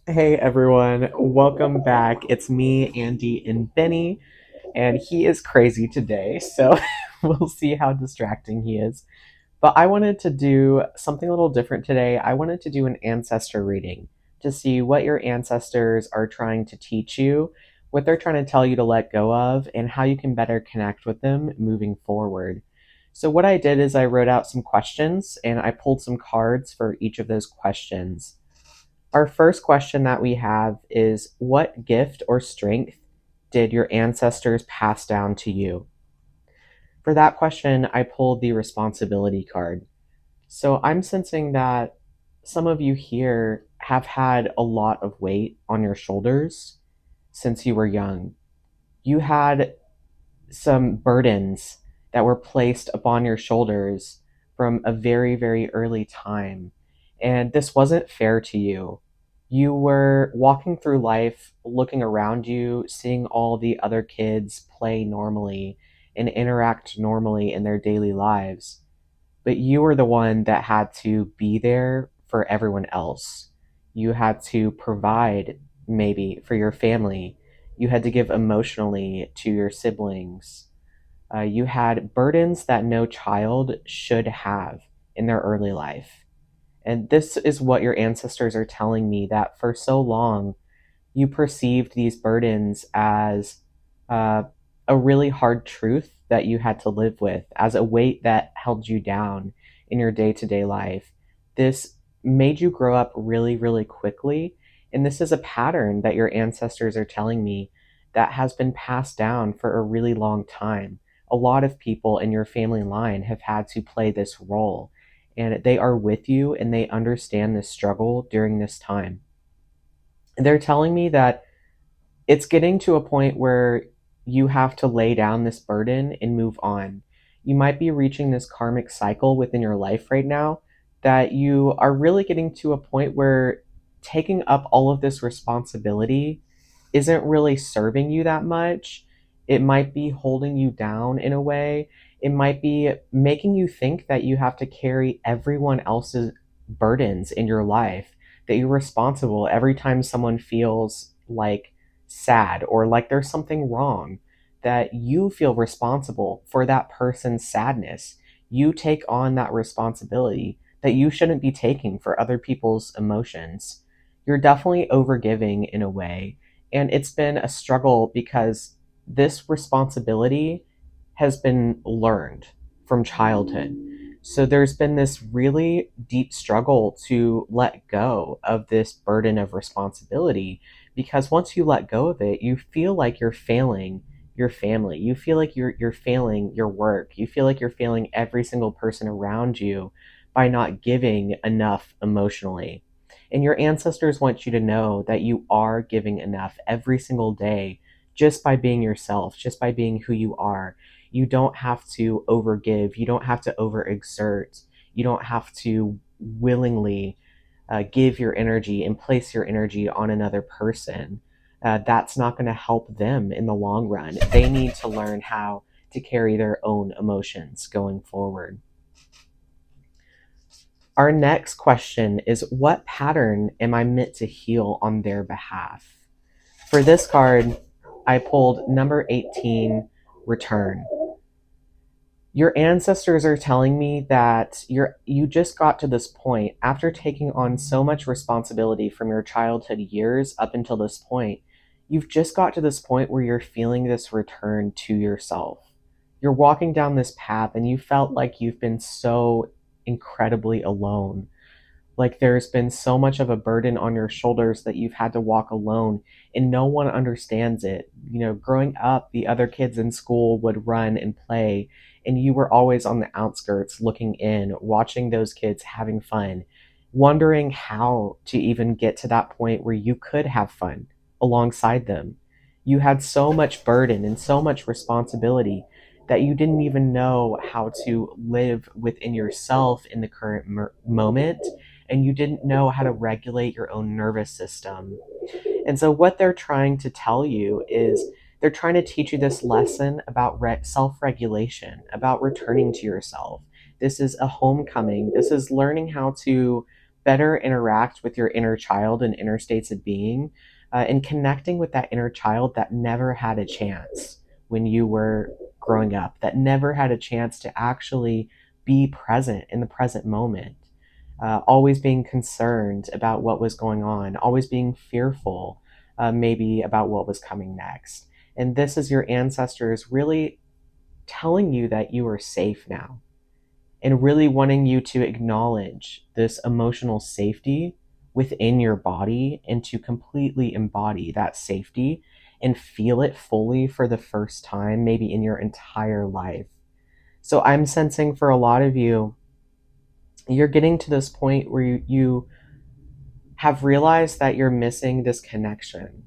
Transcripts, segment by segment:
Hey everyone, welcome back. It's me, Andy, and Benny, and he is crazy today, so we'll see how distracting he is. But I wanted to do something a little different today. I wanted to do an ancestor reading to see what your ancestors are trying to teach you, what they're trying to tell you to let go of, and how you can better connect with them moving forward. So, what I did is I wrote out some questions and I pulled some cards for each of those questions. Our first question that we have is, what gift or strength did your ancestors pass down to you? For that question, I pulled the responsibility card. So I'm sensing that some of you here have had a lot of weight on your shoulders since you were young. You had some burdens that were placed upon your shoulders from a very, very early time. And this wasn't fair to you. You were walking through life, looking around you, seeing all the other kids play normally and interact normally in their daily lives. But you were the one that had to be there for everyone else. You had to provide, maybe, for your family. You had to give emotionally to your siblings. You had burdens that no child should have in their early life. And this is what your ancestors are telling me, that for so long you perceived these burdens as uh, a really hard truth that you had to live with, as a weight that held you down in your day to day life. This made you grow up really, really quickly. And this is a pattern that your ancestors are telling me that has been passed down for a really long time. A lot of people in your family line have had to play this role, and they are with you and they understand this struggle during this time. They're telling me that it's getting to a point where you have to lay down this burden and move on. You might be reaching this karmic cycle within your life right now that you are really getting to a point where taking up all of this responsibility isn't really serving you that much. It might be holding you down in a way. It might be making you think that you have to carry everyone else's burdens in your life, that you're responsible every time someone feels like sad or like there's something wrong, that you feel responsible for that person's sadness. You take on that responsibility that you shouldn't be taking for other people's emotions. You're definitely overgiving in a way, and it's been a struggle because this responsibility has been learned from childhood. So there's been this really deep struggle to let go of this burden of responsibility, because once you let go of it, you feel like you're failing your family. You feel like you're failing your work. You feel like you're failing every single person around you by not giving enough emotionally. And your ancestors want you to know that you are giving enough every single day, just by being yourself, just by being who you are. You don't have to overgive. You don't have to overexert. You don't have to willingly give your energy and place your energy on another person. That's not going to help them in the long run. They need to learn how to carry their own emotions going forward. Our next question is, what pattern am I meant to heal on their behalf? For this card, I pulled number 18, return. Your ancestors are telling me that you just got to this point after taking on so much responsibility from your childhood years up until this point. You've just got to this point where you're feeling this return to yourself. You're walking down this path and you felt like you've been so incredibly alone, like there's been so much of a burden on your shoulders that you've had to walk alone and no one understands it. You know, growing up, the other kids in school would run and play, and you were always on the outskirts looking in, watching those kids having fun, wondering how to even get to that point where you could have fun alongside them. You had so much burden and so much responsibility that you didn't even know how to live within yourself in the current moment, and you didn't know how to regulate your own nervous system. And so, what they're trying to tell you is they're trying to teach you this lesson about self regulation, about returning to yourself. This is a homecoming. This is learning how to better interact with your inner child and inner states of being, and connecting with that inner child that never had a chance when you were growing up, that never had a chance to actually be present in the present moment, always being concerned about what was going on, always being fearful, maybe about what was coming next. And this is your ancestors really telling you that you are safe now and really wanting you to acknowledge this emotional safety within your body and to completely embody that safety and feel it fully for the first time, maybe in your entire life. So I'm sensing for a lot of you, you're getting to this point where you have realized that you're missing this connection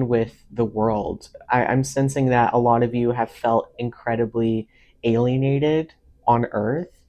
with the world. I'm sensing that a lot of you have felt incredibly alienated on Earth,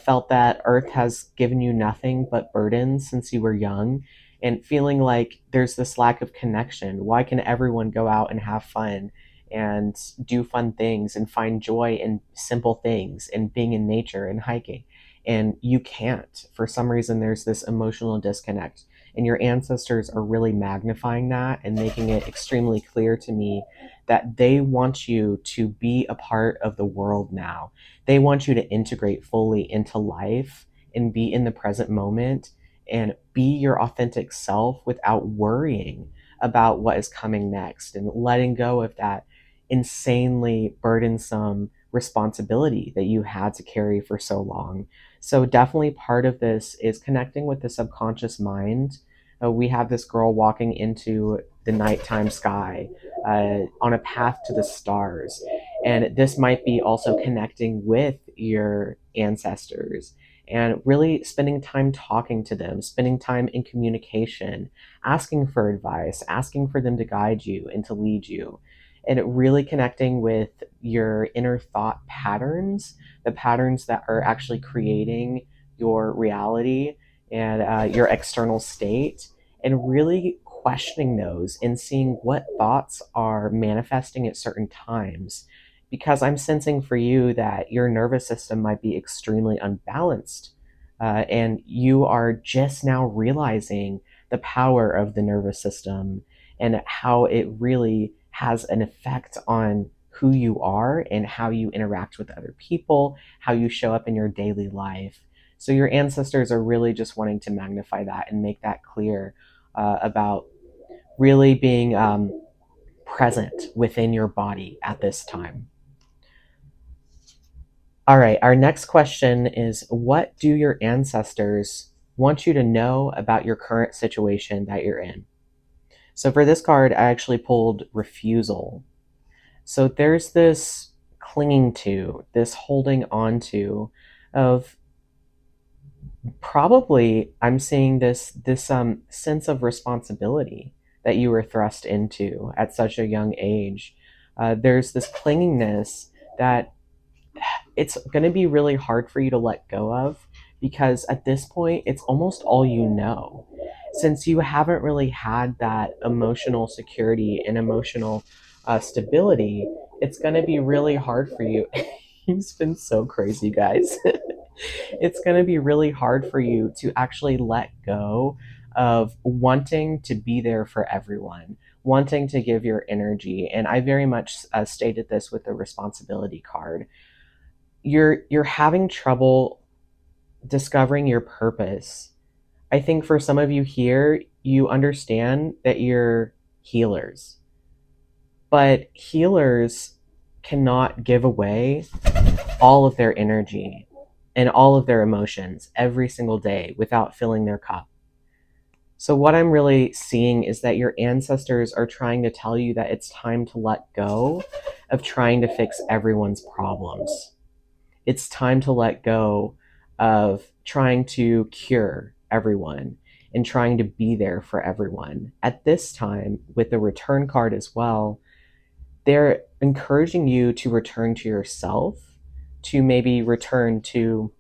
felt that Earth has given you nothing but burdens since you were young, and feeling like there's this lack of connection. Why can everyone go out and have fun and do fun things and find joy in simple things and being in nature and hiking? And you can't. For some reason, there's this emotional disconnect. And your ancestors are really magnifying that and making it extremely clear to me that they want you to be a part of the world now. They want you to integrate fully into life and be in the present moment and be your authentic self without worrying about what is coming next and letting go of that insanely burdensome responsibility that you had to carry for so long. So definitely part of this is connecting with the subconscious mind. We have this girl walking into the nighttime sky, on a path to the stars. And this might be also connecting with your ancestors and really spending time talking to them, spending time in communication, asking for advice, asking for them to guide you and to lead you, and really connecting with your inner thought patterns, the patterns that are actually creating your reality and your external state, and really questioning those and seeing what thoughts are manifesting at certain times. Because I'm sensing for you that your nervous system might be extremely unbalanced, and you are just now realizing the power of the nervous system and how it really has an effect on who you are and how you interact with other people, how you show up in your daily life. So your ancestors are really just wanting to magnify that and make that clear, about really being present within your body at this time. All right, our next question is, what do your ancestors want you to know about your current situation that you're in? So for this card, I actually pulled refusal. So there's this clinging to, this holding on to of, probably I'm seeing this sense of responsibility that you were thrust into at such a young age. There's this clingingness that it's going to be really hard for you to let go of, because at this point it's almost all you know, since you haven't really had that emotional security and emotional stability. It's going to be really hard for you. He's been so crazy, guys. It's going to be really hard for you to actually let go of wanting to be there for everyone, wanting to give your energy. And I very much stated this with the responsibility card. You're having trouble discovering your purpose. I think for some of you here, you understand that you're healers, but healers cannot give away all of their energy and all of their emotions every single day without filling their cup. So what I'm really seeing is that your ancestors are trying to tell you that it's time to let go of trying to fix everyone's problems. It's time to let go of trying to cure everyone and trying to be there for everyone. At this time, with the return card as well, they're encouraging you to return to yourself, to maybe return to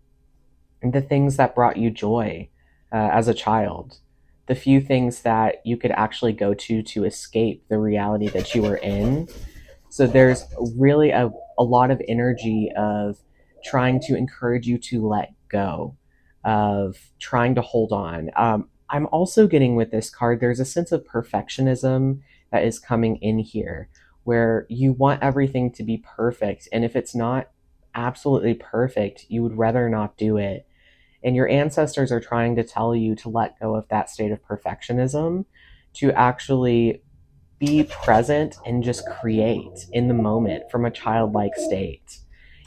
the things that brought you joy as a child, the few things that you could actually go to escape the reality that you were in. So there's really a lot of energy of trying to encourage you to let go of trying to hold on. I'm also getting with this card, there's a sense of perfectionism that is coming in here where you want everything to be perfect. And if it's not absolutely perfect, you would rather not do it. And your ancestors are trying to tell you to let go of that state of perfectionism, to actually be present and just create in the moment from a childlike state.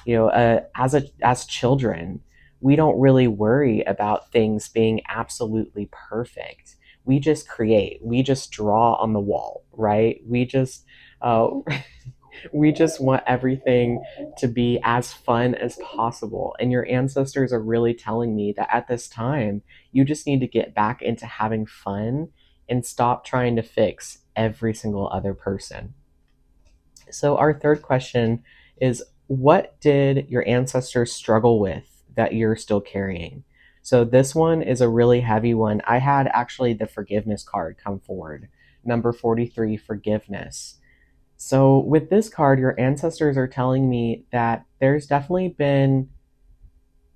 As children, we don't really worry about things being absolutely perfect. We just create. We just draw on the wall, right? Uh, we just want everything to be as fun as possible. And your ancestors are really telling me that at this time, you just need to get back into having fun and stop trying to fix every single other person. So, our third question is, what did your ancestors struggle with that you're still carrying? So, this one is a really heavy one. I had actually the forgiveness card come forward, number 43, forgiveness. So, with this card, your ancestors are telling me that there's definitely been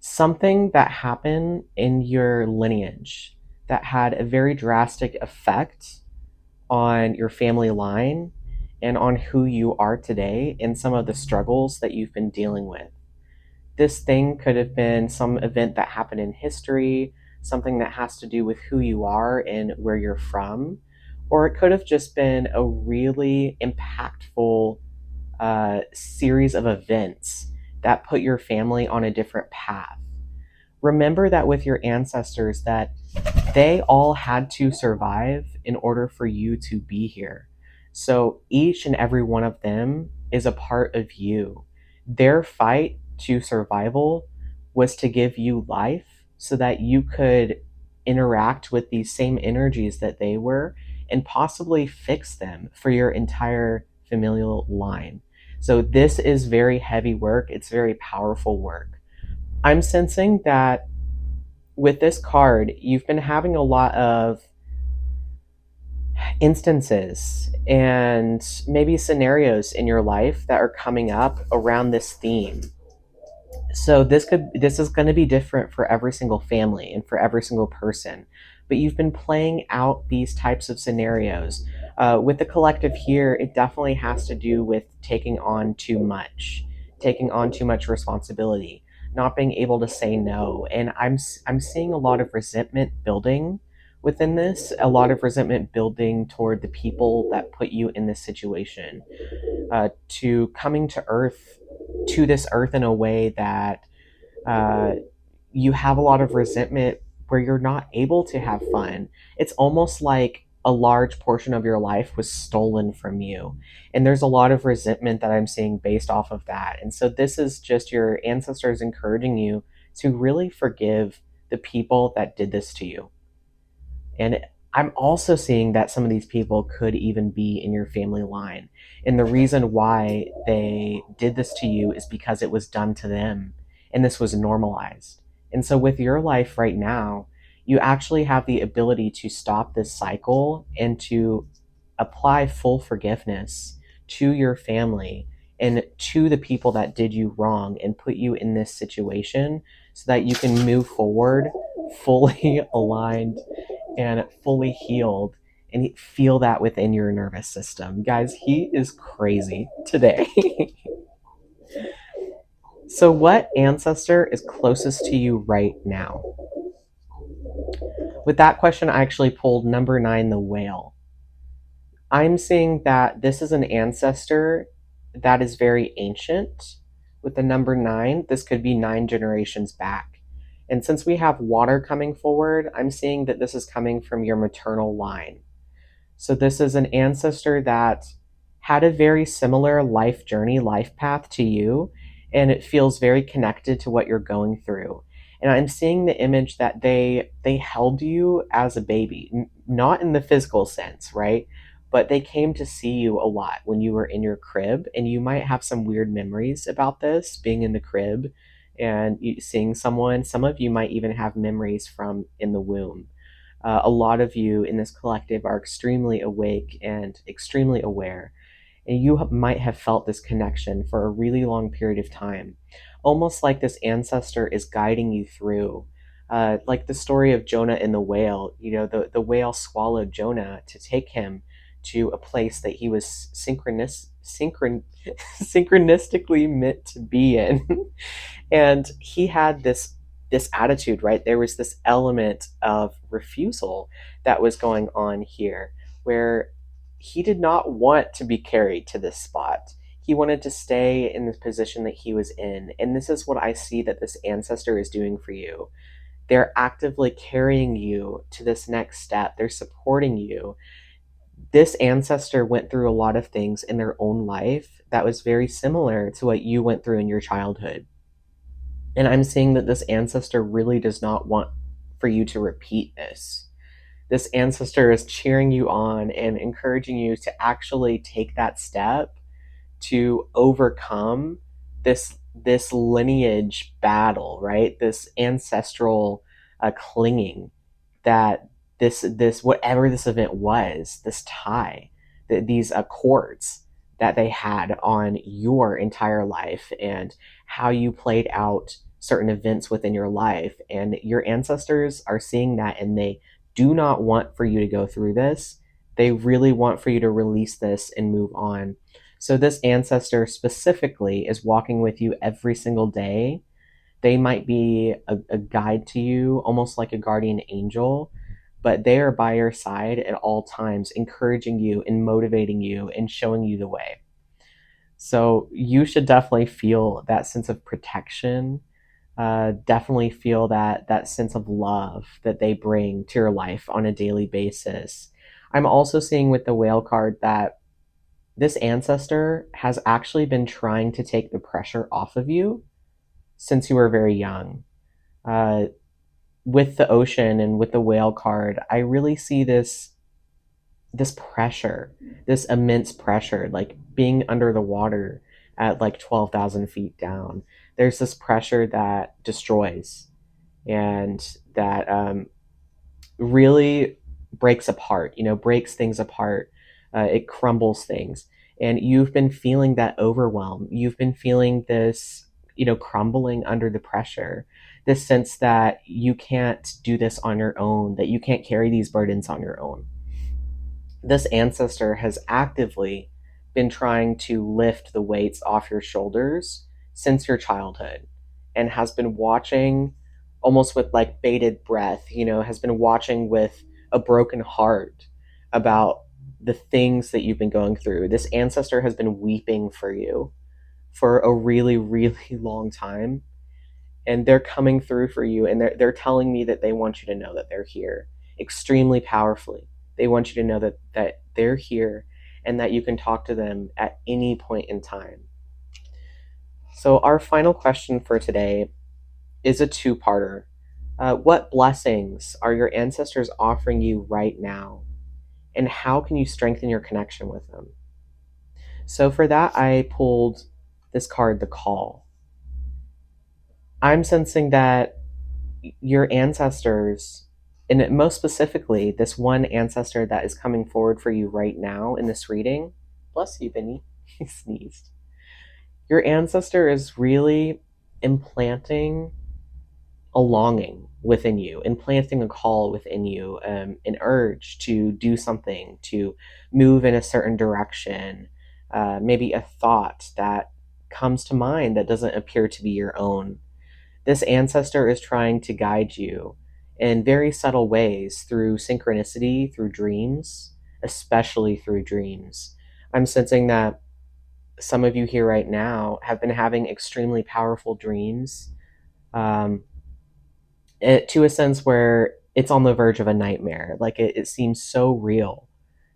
something that happened in your lineage that had a very drastic effect on your family line and on who you are today and some of the struggles that you've been dealing with. This thing could have been some event that happened in history, something that has to do with who you are and where you're from, or it could have just been a really impactful series of events that put your family on a different path. Remember that with your ancestors, that they all had to survive in order for you to be here. So each and every one of them is a part of you. Their fight to survival was to give you life so that you could interact with these same energies that they were and possibly fix them for your entire familial line. So this is very heavy work. It's very powerful work. I'm sensing that with this card, you've been having a lot of instances and maybe scenarios in your life that are coming up around this theme. So this is going to be different for every single family and for every single person. But you've been playing out these types of scenarios. With the collective here, it definitely has to do with taking on too much responsibility, not being able to say no. And I'm seeing a lot of resentment building within this, a lot of resentment building toward the people that put you in this situation, to coming to this earth in a way that uh, you have a lot of resentment where you're not able to have fun. It's almost like a large portion of your life was stolen from you. And there's a lot of resentment that I'm seeing based off of that. And so this is just your ancestors encouraging you to really forgive the people that did this to you. And I'm also seeing that some of these people could even be in your family line. And the reason why they did this to you is because it was done to them and this was normalized. And so, with your life right now, you actually have the ability to stop this cycle and to apply full forgiveness to your family and to the people that did you wrong and put you in this situation so that you can move forward fully aligned and fully healed, and feel that within your nervous system. Guys, he is crazy today. So, what ancestor is closest to you right now? With that question, I actually pulled number 9, the whale. I'm seeing that this is an ancestor that is very ancient. With the number 9, this could be 9 generations back. And since we have water coming forward, I'm seeing that this is coming from your maternal line. So this is an ancestor that had a very similar life journey, life path to you, and it feels very connected to what you're going through. And I'm seeing the image that they held you as a baby, not in the physical sense, right? But they came to see you a lot when you were in your crib, and you might have some weird memories about this being in the crib and seeing someone. Some of you might even have memories from in the womb. A lot of you in this collective are extremely awake and extremely aware, and you might have felt this connection for a really long period of time, almost like this ancestor is guiding you through. Like the story of Jonah and the whale. The whale swallowed Jonah to take him to a place that he was synchronistically meant to be in. And he had this attitude, right? There was this element of refusal that was going on here, where he did not want to be carried to this spot. He wanted to stay in the position that he was in. And this is what I see that this ancestor is doing for you. They're actively carrying you to this next step. They're supporting you. This ancestor went through a lot of things in their own life that was very similar to what you went through in your childhood. And I'm seeing that this ancestor really does not want for you to repeat this. This ancestor is cheering you on and encouraging you to actually take that step to overcome this lineage battle, right? This ancestral clinging that this whatever this event was, this tie, these accords that they had on your entire life and how you played out certain events within your life. And your ancestors are seeing that, and they do not want for you to go through this. They really want for you to release this and move on. So this ancestor specifically is walking with you every single day. They might be a guide to you, almost like a guardian angel, but they are by your side at all times, encouraging you and motivating you and showing you the way. So you should definitely feel that sense of protection. Definitely feel that sense of love that they bring to your life on a daily basis. I'm also seeing with the whale card that this ancestor has actually been trying to take the pressure off of you since you were very young. Uh, with the ocean and with the whale card, I really see this pressure, this immense pressure, like being under the water at like 12,000 feet down. There's this pressure that destroys and that really breaks apart, breaks things apart. It crumbles things. And you've been feeling that overwhelm. You've been feeling this, crumbling under the pressure. This sense that you can't do this on your own, that you can't carry these burdens on your own. This ancestor has actively been trying to lift the weights off your shoulders since your childhood and has been watching almost with like bated breath, has been watching with a broken heart about the things that you've been going through. This ancestor has been weeping for you for a really, really long time. And they're coming through for you, and they're telling me that they want you to know that they're here extremely powerfully. They want you to know that they're here and that you can talk to them at any point in time. So our final question for today is a two-parter. What blessings are your ancestors offering you right now? And how can you strengthen your connection with them? So for that, I pulled this card, the Call. I'm sensing that your ancestors, and most specifically, this one ancestor that is coming forward for you right now in this reading, bless you, Benny, he sneezed. Your ancestor is really implanting a longing within you, implanting a call within you, an urge to do something, to move in a certain direction, maybe a thought that comes to mind that doesn't appear to be your own. This ancestor is trying to guide you in very subtle ways through synchronicity, through dreams, especially through dreams. I'm sensing that some of you here right now have been having extremely powerful dreams, um, to a sense where it's on the verge of a nightmare. Like it seems so real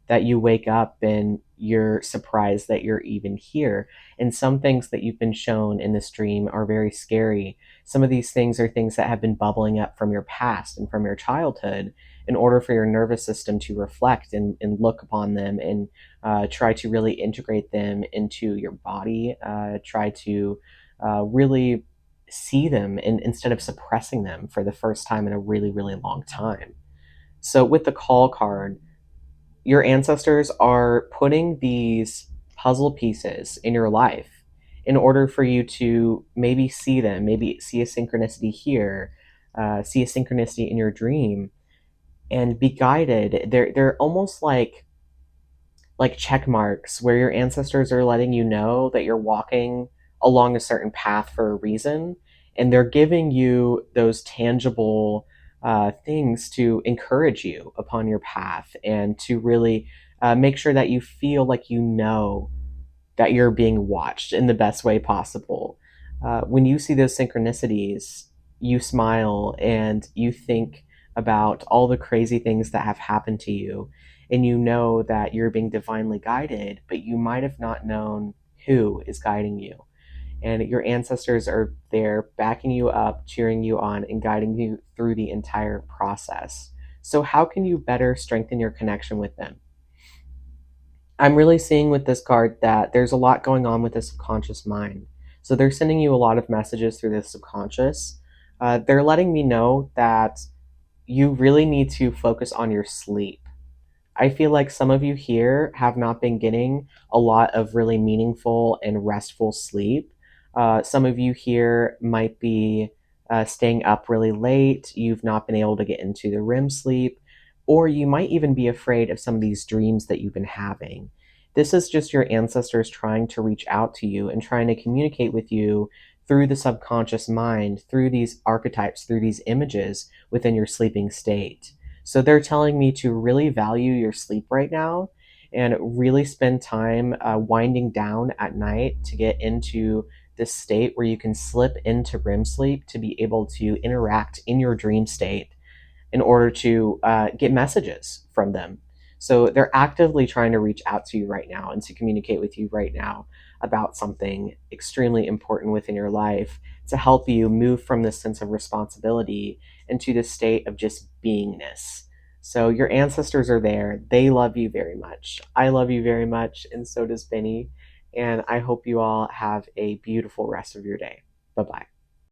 that you wake up and you're surprised that you're even here. And some things that you've been shown in this dream are very scary. Some of these things are things that have been bubbling up from your past and from your childhood in order for your nervous system to reflect and look upon them and try to really integrate them into your body, try to really see them instead of suppressing them for the first time in a really, really long time. So with the Call card, your ancestors are putting these puzzle pieces in your life in order for you to maybe see them, maybe see a synchronicity here, see a synchronicity in your dream and be guided. They're almost like check marks where your ancestors are letting you know that you're walking along a certain path for a reason, and they're giving you those tangible things to encourage you upon your path and to really make sure that you feel like you know that you're being watched in the best way possible. When you see those synchronicities, you smile and you think about all the crazy things that have happened to you, and you know that you're being divinely guided, but you might have not known who is guiding you. And your ancestors are there backing you up, cheering you on, and guiding you through the entire process. So, how can you better strengthen your connection with them? I'm really seeing with this card that there's a lot going on with the subconscious mind. So they're sending you a lot of messages through the subconscious. They're letting me know that you really need to focus on your sleep. I feel like some of you here have not been getting a lot of really meaningful and restful sleep. Some of you here might be staying up really late. You've not been able to get into the REM sleep, or you might even be afraid of some of these dreams that you've been having. This is just your ancestors trying to reach out to you and trying to communicate with you through the subconscious mind, through these archetypes, through these images within your sleeping state. So they're telling me to really value your sleep right now and really spend time winding down at night to get into this state where you can slip into REM sleep to be able to interact in your dream state in order to get messages from them. So they're actively trying to reach out to you right now and to communicate with you right now about something extremely important within your life to help you move from this sense of responsibility into the state of just beingness. So your ancestors are there. They love you very much. I love you very much, and so does Benny. And I hope you all have a beautiful rest of your day. Bye bye.